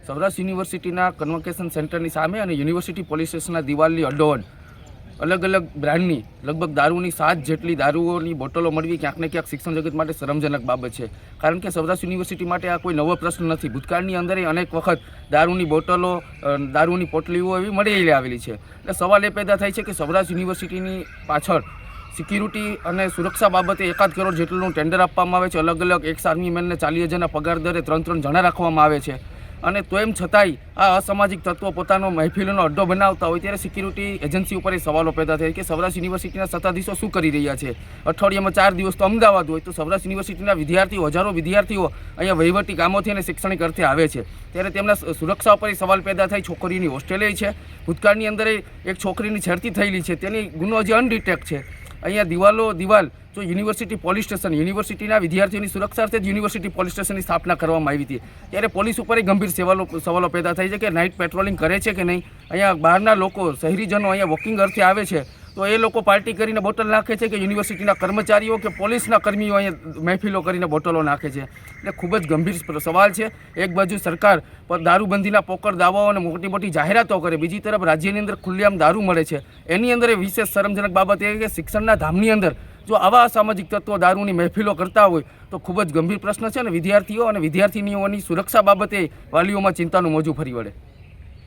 સૌરાષ્ટ્ર યુનિવર્સિટીના કન્વોકેશન સેન્ટરની સામે અને યુનિવર્સિટી પોલીસ સ્ટેશનના દિવાલની અડોઅડ અલગ અલગ બ્રાન્ડની લગભગ દારૂની 7 જેટલી દારૂઓની બોટલો મળવી ક્યાંક ને ક્યાંક શિક્ષણ જગત માટે શરમજનક બાબત છે. કારણ કે સૌરાષ્ટ્ર યુનિવર્સિટી માટે આ કોઈ નવો પ્રશ્ન નથી. ભૂતકાળની અંદર અનેક વખત દારૂની બોટલો, દારૂની પોટલીઓ એવી મળી આવેલી છે. એટલે સવાલ એ પેદા થાય છે કે સૌરાષ્ટ્ર યુનિવર્સિટીની પાછળ સિક્યુરિટી અને સુરક્ષા બાબતે 1 કરોડ જેટલું ટેન્ડર આપવામાં આવે છે. અલગ અલગ એક્સ આર્મી મેનને 40,000ના પગાર દરે 3 જણા રાખવામાં આવે છે. અને તો એમ છતાંય આ અસામાજિક તત્વો પોતાનો મહેફિલોનો અડ્ડો બનાવતા હોય ત્યારે સિક્યુરિટી એજન્સી ઉપર એ સવાલો પેદા થાય કે સૌરાષ્ટ્ર યુનિવર્સિટીના સત્તાધીશો શું કરી રહ્યા છે. અઠવાડિયામાં 4 દિવસ તો અમદાવાદ હોય, તો સૌરાષ્ટ્ર યુનિવર્સિટીના વિદ્યાર્થીઓ, હજારો વિદ્યાર્થીઓ અહીંયા વહીવટી કામોથી અને શૈક્ષણિક અર્થે આવે છે. ત્યારે તેમના સુરક્ષા ઉપર સવાલ પેદા થાય. છોકરીની હોસ્ટેલે છે, ભૂતકાળની અંદર એક છોકરીની છેડતી થયેલી છે, તેની ગુનો હજી અનડિટેક્ટ છે. અહીંયા દિવાલ જો યુનિવર્સિટી પોલીસ સ્ટેશન, યુનિવર્સિટીના વિદ્યાર્થીઓની સુરક્ષા અર્થે જ યુનિવર્સિટી પોલીસ સ્ટેશનની સ્થાપના કરવામાં આવી હતી. ત્યારે પોલીસ ઉપર ગંભીર સવાલો પેદા થાય છે કે નાઇટ પેટ્રોલિંગ કરે છે કે નહીં. અહીંયા બહારના લોકો, શહેરીજનો અહીંયા વોકિંગ અર્થે આવે છે તો એ લોકો પાર્ટી કરીને બોટલ નાખે છે કે યુનિવર્સિટીના કર્મચારીઓ કે પોલીસના કર્મીઓ અહીંયા મહેફિલો કરીને બોટલો નાખે છે. એટલે ખૂબ જ ગંભીર સવાલ છે. એક બાજુ સરકાર દારૂબંધીના પોકળ દાવાઓ અને મોટી મોટી જાહેરાતો કરે, બીજી તરફ રાજ્યની અંદર ખુલ્લેઆમ દારૂ મળે છે. એની અંદર વિશેષ શરમજનક બાબત એ કે શિક્ષણના ધામની અંદર જો આવા અસામાજિક તત્વો દારૂની મહેફિલો કરતા હોય તો ખૂબ જ ગંભીર પ્રશ્ન છે અને વિદ્યાર્થીઓ અને વિદ્યાર્થીનીઓની સુરક્ષા બાબતે વાલીઓમાં ચિંતાનું મોજું ફરી વળે.